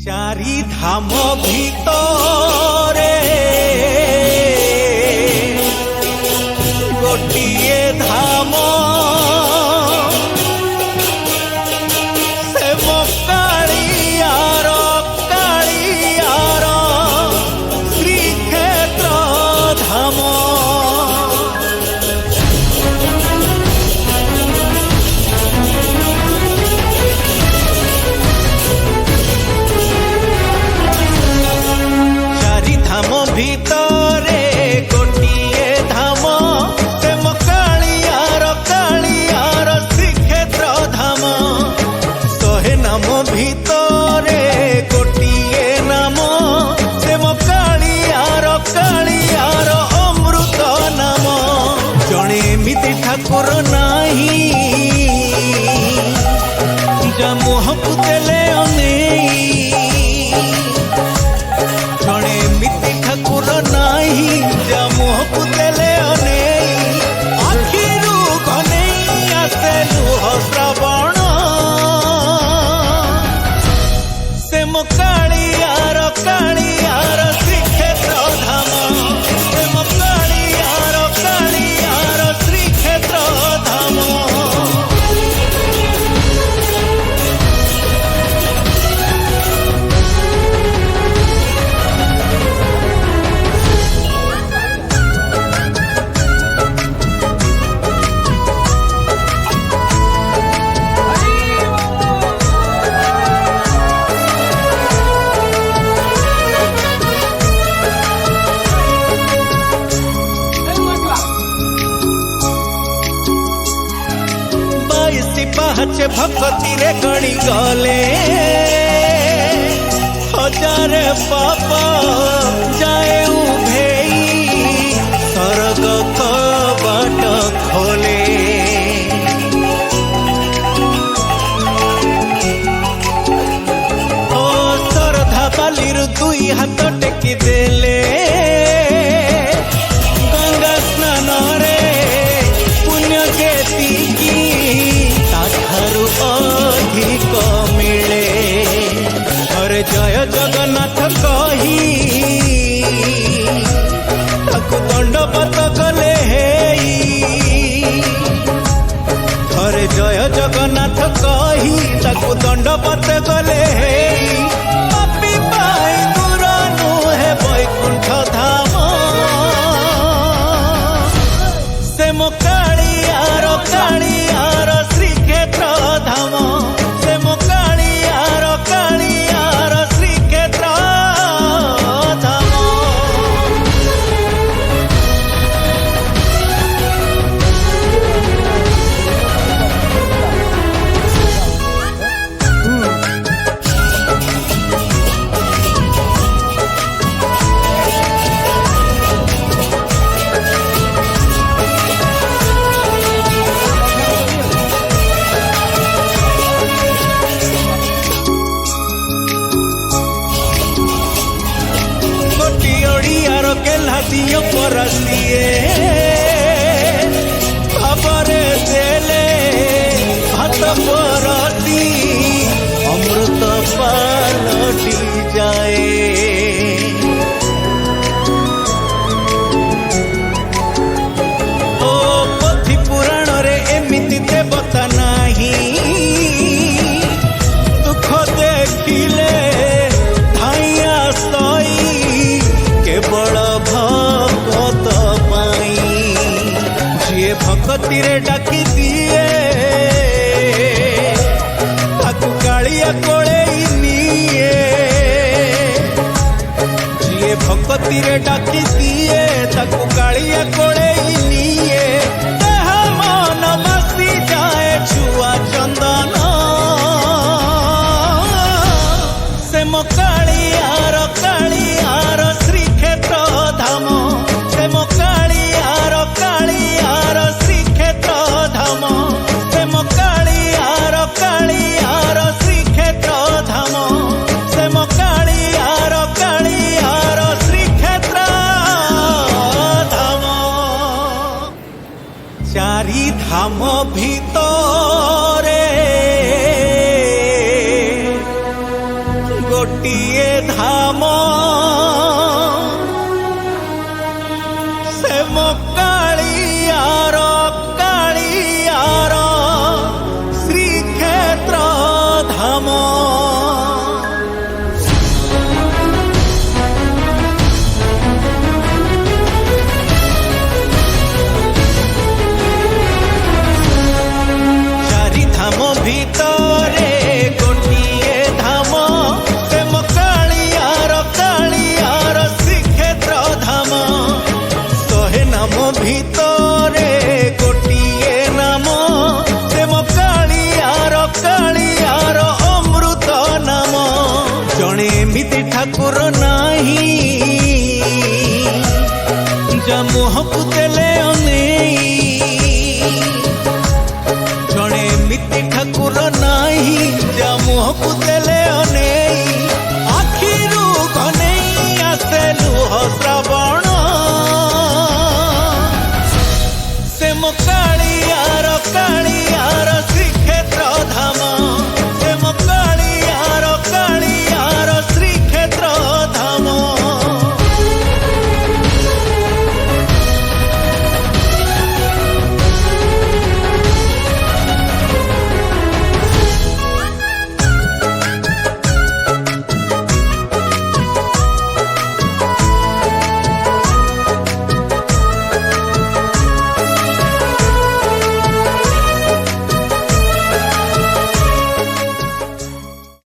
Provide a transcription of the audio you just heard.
चारि धाम भितरे गोटिए धाम से कालियार श्रीक्षेत्र धाम। भितरे गोटिए धाम से कालियार श्रीक्षेत्र धाम। शहे नाम भितरे गोटिए नाम से कालियार अमृत नाम। जड़े एमिति ठाकुर नाही जा मुहकु देले अनेई। जड़े एमिति ठाकुर नाही जा मुहकु देले अनेई। आखिरु घनेई आसे लुह श्रावण से कालियार श्रीक्षेत्र धाम। से कालियार श्रीक्षेत्र धाम। पाहचे भक्ति रे गणी गले हजार पाप जाए उभेई। स्वर्ग कबाट खोले ओ श्रद्धा बालिर दुई हाथ टेकी देले। गंगा स्नान रे पुण्य जेतिकी ताठारु अधिक मिले। अरे जय जगन्नाथ कही ताकु दंडवत गले हेई। अरे जय जगन्नाथ कही ताकु दंडवत गले हेई। पापी पाई दूर नुहे वैकुंठ धाम। से कालियार श्रीक्षेत्र धाम। से कालियार श्रीक्षेत्र धाम। दियो परसिए खबरे देले हाथ परती अमृत पालटी जाए। ओ पोथी पुराण रे एमिति देवता नाही। दुख देखिले धाइया सई केवल भगत पाई। जिए भक्ति रे डाकी दिए ताकु कालिया कोले निए। जिए भक्ति रे डाकी दिए ताकु कालिया कोले निए। देह मन बसी जाए छुआ चंदन से कालियार श्रीक्षेत्र धाम। से कालियार श्रीक्षेत्र धाम। से कालियार श्रीक्षेत्र धाम। से कालियार श्रीक्षेत्र धाम। चारि धाम भितरे गोटिए धाम से मो कालियार श्रीक्षेत्र धाम। चारि धाम भितरे गोटिए धाम से मो कालियार श्रीक्षेत्र धाम। शहे नाम भितरे गोटिए नाम से मो कालियार अमृत नाम। जणे एमिति ठाकुर